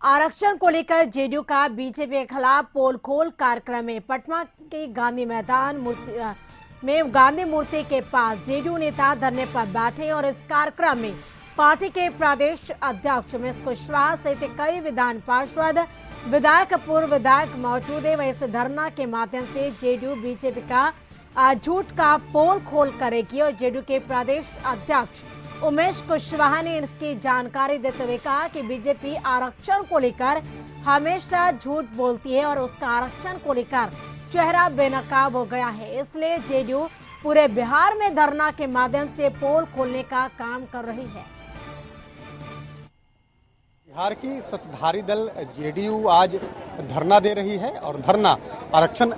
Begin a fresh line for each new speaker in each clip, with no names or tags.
आरक्षण को लेकर जेडीयू का बीजेपी के खिलाफ पोल खोल कार्यक्रम में पटना के गांधी मैदान में गांधी मूर्ति के पास जेडीयू नेता धरने पर बैठे और इस कार्यक्रम में पार्टी के प्रदेश अध्यक्ष उमेश कुशवाहा सहित कई विधान पार्षद विधायक पूर्व विधायक मौजूद है। वह इस धरना के माध्यम से जेडीयू बीजेपी का झूठ का पोल खोल करेगी और जेडीयू के प्रदेश अध्यक्ष उमेश कुशवाहा ने इसकी जानकारी देते हुए कहा कि बीजेपी आरक्षण को लेकर हमेशा झूठ बोलती है और उसका आरक्षण को लेकर चेहरा बेनकाब हो गया है, इसलिए जेडीयू पूरे बिहार में धरना के माध्यम से पोल खोलने का काम कर रही है।
बिहार की सत्ताधारी दल जेडीयू आज धरना दे रही है और धरना आरक्षण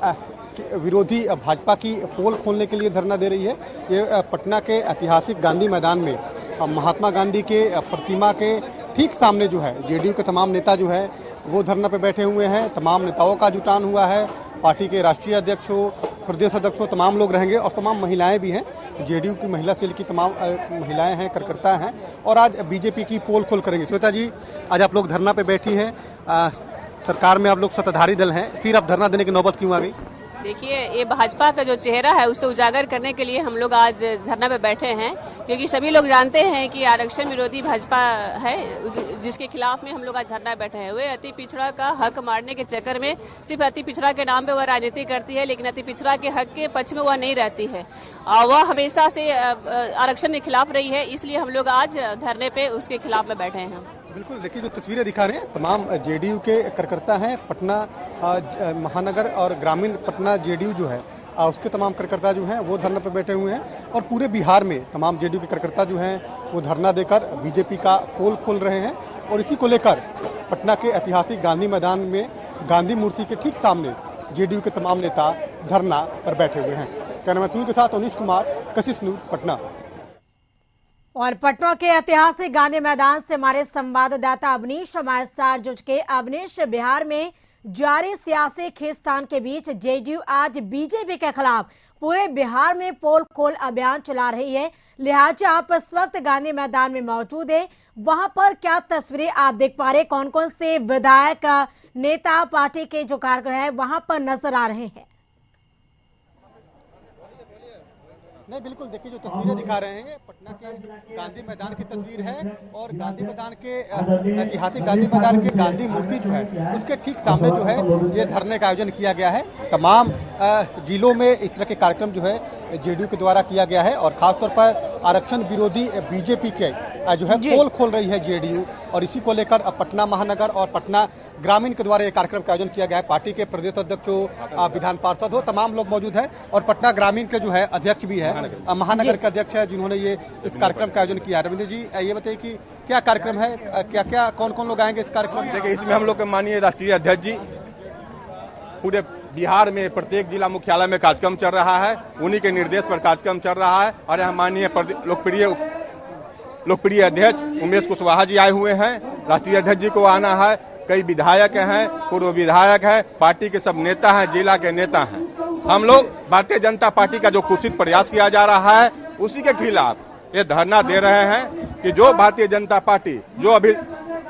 विरोधी भाजपा की पोल खोलने के लिए धरना दे रही है। ये पटना के ऐतिहासिक गांधी मैदान में महात्मा गांधी के प्रतिमा के ठीक सामने जो है जेडीयू के तमाम नेता जो है वो धरना पे बैठे हुए हैं। तमाम नेताओं का जुटान हुआ है, पार्टी के राष्ट्रीय अध्यक्ष हो, प्रदेश अध्यक्ष हो, तमाम लोग रहेंगे और तमाम महिलाएं भी हैं। जेडीयू की महिला सेल की तमाम महिलाएं हैं, कार्यकर्ता हैं और आज बीजेपी की पोल खोल करेंगे। श्वेता जी, आज आप लोग धरना पे बैठी हैं, सरकार में आप लोग सत्ताधारी दल हैं, फिर आप धरना देने की नौबत क्यों आ गई?
देखिए, ये भाजपा का जो चेहरा है उसे उजागर करने के लिए हम लोग आज धरना पे बैठे हैं, क्योंकि सभी लोग जानते हैं कि आरक्षण विरोधी भाजपा है, जिसके खिलाफ में हम लोग आज धरना बैठे हैं। वे अति पिछड़ा का हक मारने के चक्कर में सिर्फ अति पिछड़ा के नाम पे वह राजनीति करती है, लेकिन अति पिछड़ा के हक के पक्ष में वह नहीं रहती है। वह हमेशा से आरक्षण के खिलाफ रही है, इसलिए हम लोग आज धरने पे उसके खिलाफ में बैठे हैं।
बिल्कुल, देखिए जो तस्वीरें दिखा रहे हैं तमाम जेडीयू के कार्यकर्ता हैं। पटना महानगर और ग्रामीण पटना जेडीयू जो है उसके तमाम कार्यकर्ता जो हैं वो धरना पर बैठे हुए हैं और पूरे बिहार में तमाम जेडीयू के कार्यकर्ता जो हैं वो धरना देकर बीजेपी का पोल खोल रहे हैं। और इसी को लेकर पटना के ऐतिहासिक गांधी मैदान में गांधी मूर्ति के ठीक सामने जेडीयू के तमाम नेता धरना पर बैठे हुए हैं। कैमरा मैन सुनील के साथ अनिश कुमार, कशिश न्यूज, पटना।
और पटना के ऐतिहासिक गांधी मैदान से हमारे संवाददाता अवनीश हमारे साथ जुड़ के। अवनीश, बिहार में जारी सियासी खींचतान के बीच जेडीयू आज बीजेपी के खिलाफ पूरे बिहार में पोल खोल अभियान चला रही है, लिहाजा आप इस वक्त गांधी मैदान में मौजूद है, वहां पर क्या तस्वीरें आप देख पा रहे, कौन कौन से विधायक नेता पार्टी के जो कार्यकर्ता है वहां पर नजर आ रहे हैं?
नहीं, बिल्कुल, देखिए जो तस्वीरें दिखा रहे हैं पटना के गांधी मैदान की तस्वीर है और गांधी मैदान के ऐतिहासिक गांधी मैदान के गांधी मूर्ति जो है उसके ठीक सामने जो है ये धरने का आयोजन किया गया है। तमाम जिलों में इस तरह के कार्यक्रम जो है जेडीयू के द्वारा किया गया है और खासतौर पर आरक्षण विरोधी बीजेपी के जो है पोल खोल रही है जेडीयू और इसी को लेकर पटना महानगर और पटना ग्रामीण के द्वारा ये कार्यक्रम का आयोजन किया गया है। पार्टी के प्रदेश अध्यक्ष हो, विधान पार्षद हो, तमाम लोग मौजूद हैं और पटना ग्रामीण के जो है अध्यक्ष भी है, महानगर के अध्यक्ष है, जिन्होंने ये इस कार्यक्रम का आयोजन किया। रविंद्र जी, ये बताइए कि क्या कार्यक्रम है, क्या क्या कौन कौन लोग आएंगे इस कार्यक्रम में?
देखिए, इसमें हम लोग के माननीय राष्ट्रीय अध्यक्ष जी, पूरे बिहार में प्रत्येक जिला मुख्यालय में कार्यक्रम चल रहा है, उन्हीं के निर्देश पर कार्यक्रम चल रहा है और यहाँ माननीय लोकप्रिय अध्यक्ष उमेश कुशवाहा जी आए हुए हैं। राष्ट्रीय अध्यक्ष जी को आना है, कई विधायक हैं, पूर्व विधायक हैं, पार्टी के सब नेता हैं, जिला के नेता हैं। हम लोग भारतीय जनता पार्टी का जो कुत्सित प्रयास किया जा रहा है उसी के खिलाफ ये धरना दे रहे हैं कि जो भारतीय जनता पार्टी जो अभी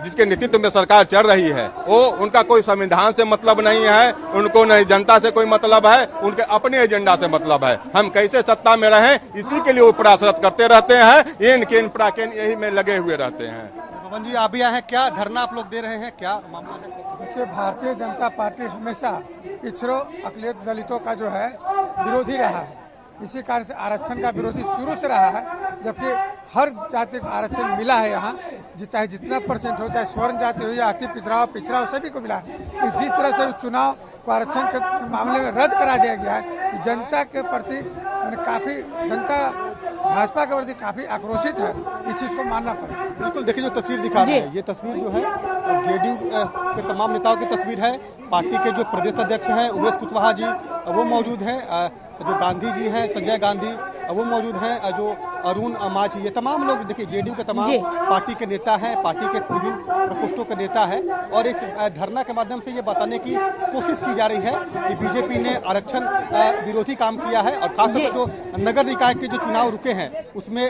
जिसके नेतृत्व में सरकार चल रही है वो उनका कोई संविधान से मतलब नहीं है, उनको नहीं जनता से कोई मतलब है, उनके अपने एजेंडा से मतलब है। हम कैसे सत्ता में रहें इसी के लिए वो प्रयासरत करते रहते हैं, इन केन प्राकेन यही में लगे हुए रहते हैं।
पवन जी, आप भी आए हैं, क्या धरना आप लोग दे रहे हैं, क्या मामला है?
देखिए, भारतीय जनता पार्टी हमेशा पिछड़ों अकलियत दलितों का जो है विरोधी रहा है, इसी कारण से आरक्षण का विरोधी शुरू से रहा है, जबकि हर जाति को आरक्षण मिला है यहाँ, चाहे जितना परसेंट हो, चाहे स्वर्ण जाति हो या अति पिछड़ा हो, पिछड़ा हो, सभी को मिला है। जिस तरह से चुनाव को आरक्षण के मामले में रद्द करा दिया गया है, जनता के प्रति काफी जनता भाजपा के प्रति काफी आक्रोशित है, इस चीज को मानना पड़ेगा।
बिल्कुल, देखिए जो तस्वीर दिखा रहे हैं ये तस्वीर जो है जेडीयू के तमाम नेताओं की तस्वीर है। पार्टी के जो प्रदेश अध्यक्ष हैं उमेश कुशवाहा जी वो मौजूद हैं, जो गांधी जी हैं संजय गांधी वो मौजूद हैं, जो अरुण माझी, ये तमाम लोग देखिए जेडीयू के तमाम
जी।
पार्टी के नेता हैं, पार्टी के विभिन्न प्रकोष्ठों के नेता हैं और इस धरना के माध्यम से ये बताने की कोशिश की जा रही है कि बीजेपी ने आरक्षण विरोधी काम किया है और खासतौर पर जो नगर निकाय के जो चुनाव रुके हैं उसमें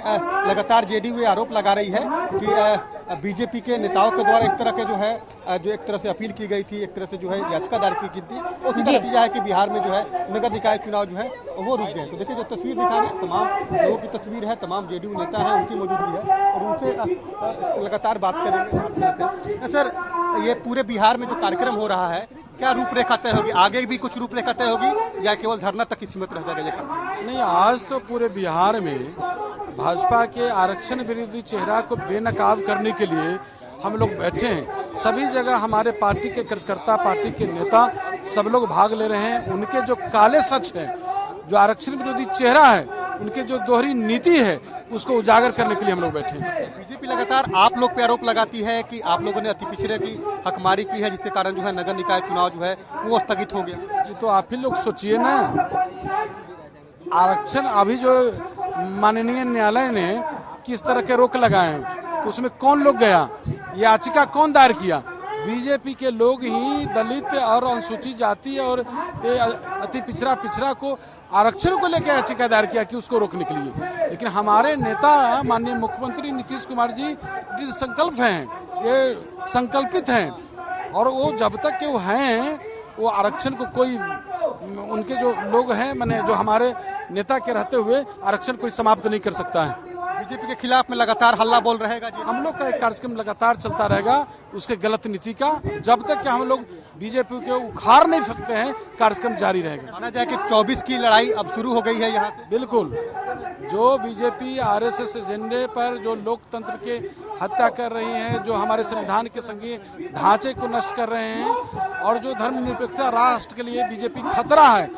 लगातार जेडीयू ये आरोप लगा रही है कि बीजेपी के नेताओं के द्वारा इस तरह के जो है जो एक तरह से अपील की गई थी, एक तरह से जो है याचिका दायर की गई थी, उसी का नतीजा है कि बिहार में जो है नगर निकाय चुनाव जो है वो रुक गए। तो देखिए जो तस्वीर दिखा रहे हैं तमाम लोगों की तस्वीर है, तमाम जेडीयू नेता हैं, उनकी मौजूदगी है और उनसे लगातार बात करेंगे। सर, ये पूरे बिहार में जो कार्यक्रम हो रहा है क्या रूपरेखा तय होगी, आगे भी कुछ रूपरेखा तय होगी या केवल धरना तक ही सीमित रह जाएगा ये काम?
नहीं, आज तो पूरे बिहार में भाजपा के आरक्षण विरोधी चेहरा को बेनकाब करने के लिए हम लोग बैठे हैं। सभी जगह हमारे पार्टी के कार्यकर्ता, पार्टी के नेता सब लोग भाग ले रहे हैं। उनके जो काले सच है, जो आरक्षण विरोधी चेहरा है, उनके जो दोहरी नीति है, उसको उजागर करने के लिए हम लोग बैठे हैं।
बीजेपी लगातार आप लोग पे आरोप लगाती है कि आप लोगों ने अति पिछड़े की हकमारी की है, जिसके कारण जो है नगर निकाय चुनाव जो है वो स्थगित हो गया।
ये तो आप ही लोग सोचिए ना, आरक्षण अभी जो माननीय न्यायालय ने किस तरह के रोक लगाए हैं, तो उसमें कौन लोग गया, याचिका कौन दायर किया? बीजेपी के लोग ही दलित और अनुसूचित जाति और अति पिछड़ा को आरक्षण को लेकर याचिका दायर किया कि उसको रोकने के लिए। लेकिन हमारे नेता माननीय मुख्यमंत्री नीतीश कुमार जी संकल्प हैं, ये संकल्पित हैं और वो जब तक के वो हैं, वो आरक्षण को कोई, उनके जो लोग हैं माने जो हमारे नेता के रहते हुए आरक्षण कोई समाप्त नहीं कर सकता है।
बीजेपी के खिलाफ में लगातार हल्ला बोल रहेगा जी।
हम लोग का एक कार्यक्रम लगातार चलता रहेगा उसके गलत नीति का, जब तक कि हम लोग बीजेपी के उखाड़ नहीं सकते हैं, कार्यक्रम जारी रहेगा।
माना जाए कि 24 की लड़ाई अब शुरू हो गई है यहाँ से।
बिल्कुल, जो बीजेपी आरएसएस एजेंडे पर जो लोकतंत्र के हत्या कर रही है, जो हमारे संविधान के संघीय ढांचे को नष्ट कर रहे हैं और जो धर्मनिरपेक्ष राष्ट्र के लिए बीजेपी खतरा है,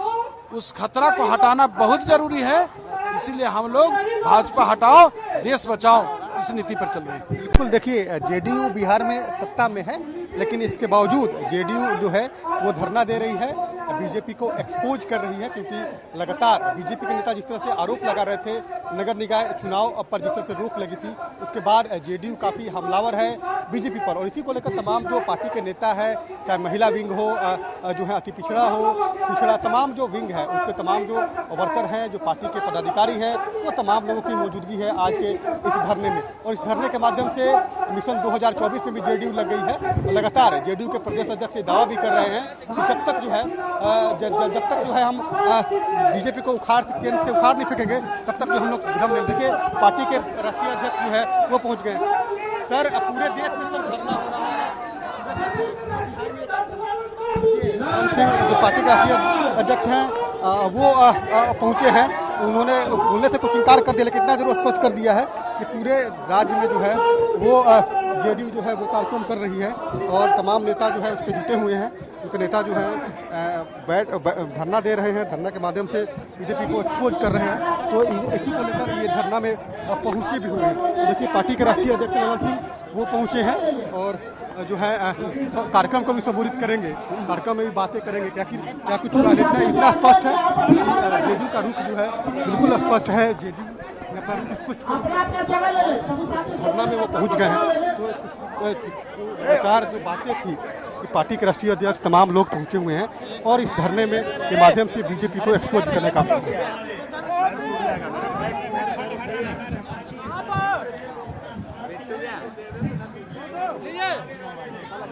उस खतरा को हटाना बहुत जरूरी है। इसीलिए हम लोग भाजपा हटाओ देश बचाओ इस नीति पर चल रहे हैं।
बिल्कुल, देखिए जेडीयू बिहार में सत्ता में है, लेकिन इसके बावजूद जेडीयू जो है वो धरना दे रही है, बीजेपी को एक्सपोज कर रही है, क्योंकि लगातार बीजेपी के नेता जिस तरह से आरोप लगा रहे थे नगर निकाय चुनाव पर, जिस तरह से रोक लगी थी, उसके बाद जेडीयू काफी हमलावर है बीजेपी पर और इसी को लेकर तमाम जो पार्टी के नेता है, चाहे महिला विंग हो, जो है अति पिछड़ा तमाम जो विंग है, उसके तमाम जो वर्कर हैं, जो पार्टी के पदाधिकारी हैं, वो तमाम लोगों की मौजूदगी है आज के इस धरने में। और इस धरने के माध्यम से मिशन 2024 में भी जेडीयू लग गई है। लगातार जेडीयू के प्रदेश अध्यक्ष दावा भी कर रहे हैं कि जब तक जो है हम बीजेपी को केंद्र से उखाड़ नहीं फेंकेंगे, तब तक जो हम लोग दम नहीं। देखिए पार्टी के राष्ट्रीय अध्यक्ष जो है वो पहुंच गए। सर, पूरे देश में सर धरना हो रहा है। सिंह जो पार्टी के राष्ट्रीय अध्यक्ष हैं वो पहुंचे हैं, उन्होंने बोलने से कुछ इनकार कर दिया, लेकिन इतना जरूर स्पष्ट कर दिया है कि पूरे राज्य में जो है वो जेडीयू जो है वो कार्यक्रम कर रही है और तमाम नेता जो है उसके जुटे हुए हैं। उनके नेता जो है धरना दे रहे हैं, धरना के माध्यम से बीजेपी को एक्सपोज कर रहे हैं। तो इसी को लेकर ये धरना में पहुंचे भी हुए हैं। तो देखिए पार्टी के राष्ट्रीय अध्यक्ष नवल सिंह वो पहुंचे हैं और जो है कार्यक्रम को भी संबोधित करेंगे, कार्यक्रम में भी बातें करेंगे। क्या कुछ इतना स्पष्ट है, जेडीयू का रुख जो है बिल्कुल स्पष्ट है। जेडीयू धरना में वो पहुंच गए हैं। तो लगातार जो बातें थी कि पार्टी के राष्ट्रीय अध्यक्ष तमाम लोग पहुंचे हुए हैं और इस धरने में के माध्यम से बीजेपी को एक्सपोज करने का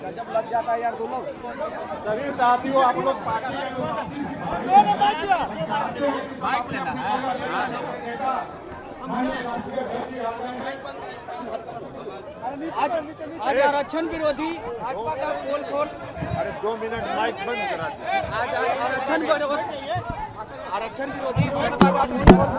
जब लग जाता है यार तुम लोग।
सभी साथियों, आप लोग पार्टी
आज आरक्षण विरोधी भाजपा का पोल खोल।
अरे 2 मिनट माइक बंद करा दे।
आज आरक्षण विरोधी भाजपा का पोल खोल।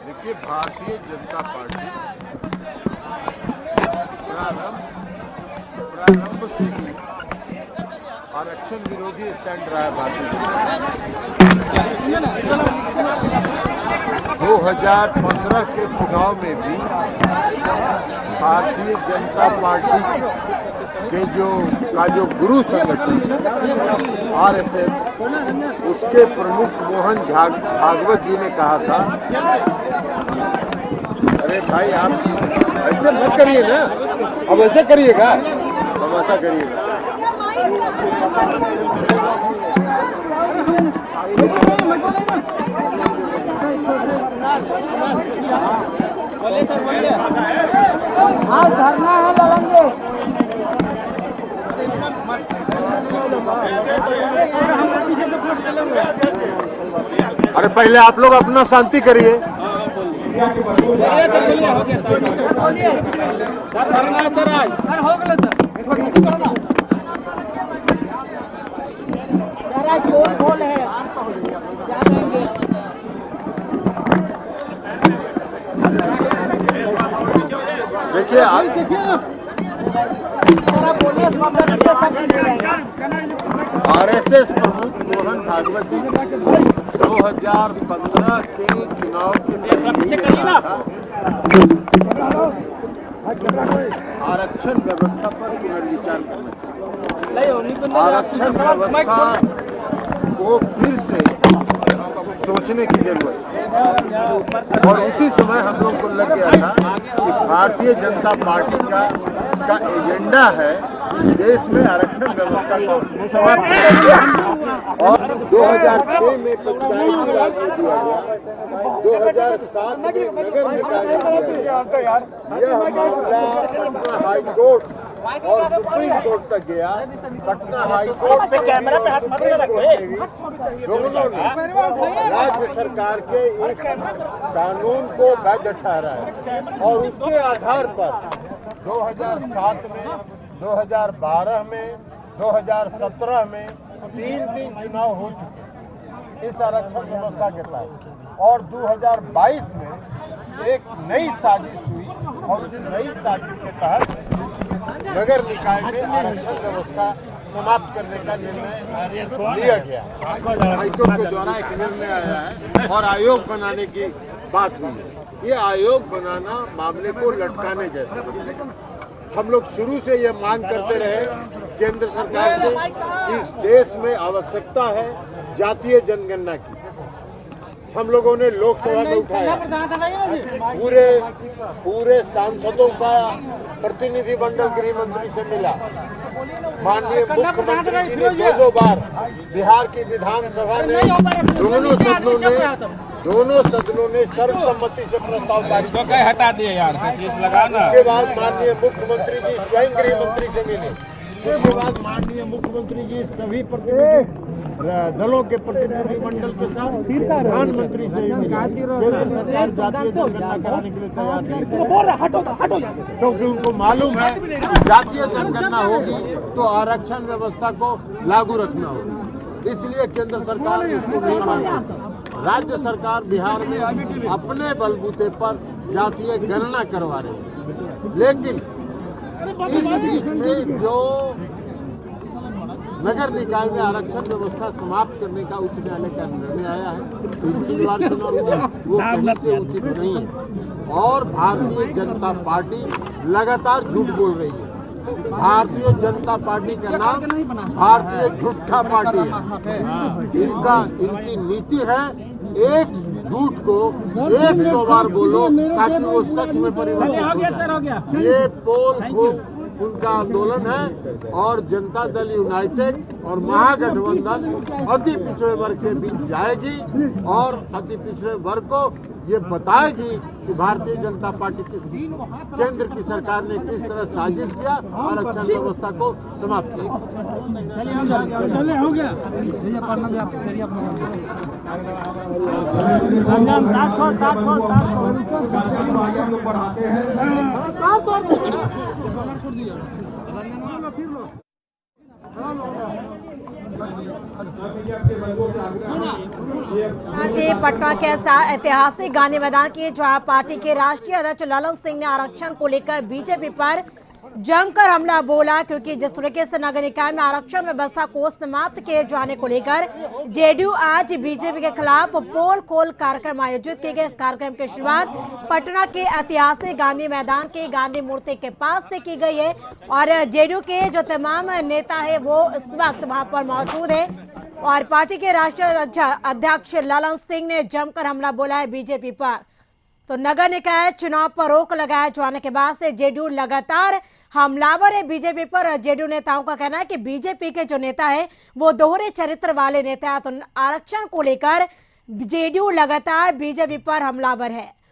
देखिए, भारतीय जनता पार्टी प्रारंभ से ही
आरक्षण विरोधी स्टैंड रहा है भारतीय 2015 के चुनाव में भी भारतीय जनता पार्टी के जो गुरु संगठन आरएसएस, उसके प्रमुख मोहन भागवत जी ने कहा था, अरे भाई आप ऐसे मत करिए ना, अब ऐसे करिएगा, अब ऐसा करिएगा।
हाँ धरना है लड़ेंगे।
अरे पहले आप लोग अपना शांति करिए।
बोल है
देखिए आरएसएस प्रमुख मोहन भागवत जी 2015 के चुनाव के आरक्षण व्यवस्था पर पुनर्विचार करना चाहिए। आरक्षण व्यवस्था को फिर से सोचने की जरूरत है। और उसी समय हम लोग को लग गया था कि भारतीय जनता पार्टी का एजेंडा है इस देश में आरक्षण व्यवस्था को समाप्त करना। और 2006 में पंचायती राज में दिया गया, 2007 में नगर निकाय में दिया गया। यह मामला पटना हाई कोर्ट और सुप्रीम कोर्ट तक गया। पटना हाई कोर्ट दोनों ने राज्य सरकार के इस कानून को वैध ठहराया और उसके आधार पर 2007 में, 2012 में, 2017 में तीन चुनाव हो चुके इस आरक्षण व्यवस्था के तहत। और 2022 में एक नई साजिश हुई और उस नई साजिश के तहत नगर निकाय में आरक्षण व्यवस्था समाप्त करने का निर्णय लिया गया। हाईकोर्ट के द्वारा एक निर्णय आया है और आयोग बनाने की बात हुई है। ये आयोग बनाना मामले को लटकाने जैसा। हम लोग शुरू से ये मांग करते रहे केंद्र सरकार से कि इस देश में आवश्यकता है जातीय जनगणना की। हम लोगों ने लोकसभा में उठाया, पूरे सांसदों का प्रतिनिधि मंडल गृह मंत्री से मिला, माननीय मुख्यमंत्री जी ने 2 बार बिहार की विधानसभा ने दोनों सदनों ने सर्वसम्मति से प्रस्ताव पारित किया।
हटा दिए यार, लगाना।
उसके बाद माननीय मुख्यमंत्री जी स्वयं गृह मंत्री से मिले। उसके बाद माननीय मुख्यमंत्री जी सभी प्रतिनिधि दलों के प्रतिनिधि मंडल के साथ प्रधानमंत्री से केंद्र सरकार जातीय जनगणना कराने के लिए तैयार नहीं, क्योंकि उनको मालूम है जातीय जनगणना होगी तो आरक्षण व्यवस्था को लागू रखना होगा। इसलिए केंद्र सरकार इसको नहीं मानती। राज्य सरकार बिहार में अपने बलबूते पर जातीय गणना करवा रही है। लेकिन इस बीच में जो नगर निकाय में आरक्षण व्यवस्था समाप्त करने का उच्च न्यायालय का निर्णय आया है, तो इनकी बार वो कहीं से उचित नहीं है। और भारतीय जनता पार्टी लगातार झूठ बोल रही है। भारतीय जनता पार्टी का नाम भारतीय झूठा पार्टी है। इनकी नीति है एक झूठ को 100 बार बोलो ताकि वो सच में परिवर्तित हो जाए। ये पोल उनका आंदोलन है और जनता दल यूनाइटेड और महागठबंधन अति पिछड़े वर्ग के बीच जाएगी और अति पिछड़े वर्ग को ये बताएगी कि भारतीय जनता पार्टी केंद्र की सरकार ने किस तरह साजिश किया आरक्षण व्यवस्था को समाप्त किया।
पटना के ऐतिहासिक गांधी मैदान की जहां पार्टी के राष्ट्रीय अध्यक्ष ललन सिंह ने आरक्षण को लेकर बीजेपी पर जमकर हमला बोला, क्योंकि जिस तरीके से नगर निकाय में आरक्षण व्यवस्था को समाप्त किए जाने को लेकर जेडीयू आज बीजेपी के खिलाफ पोल खोल कार्यक्रम आयोजित किए गए। इस कार्यक्रम की शुरुआत पटना के ऐतिहासिक गांधी मैदान के गांधी मूर्ति के पास से की गई है और जेडीयू के जो तमाम नेता है वो इस वक्त वहां पर मौजूद है और पार्टी के राष्ट्रीय अध्यक्ष ललन सिंह ने जमकर हमला बोला है बीजेपी पर। तो नगर निकाय चुनाव पर रोक लगाए जाने के बाद से जेडीयू लगातार हमलावर है बीजेपी पर। जेडीयू नेताओं का कहना है कि बीजेपी के जो नेता है वो दोहरे चरित्र वाले नेता है। तो आरक्षण को लेकर जेडीयू लगातार बीजेपी पर हमलावर है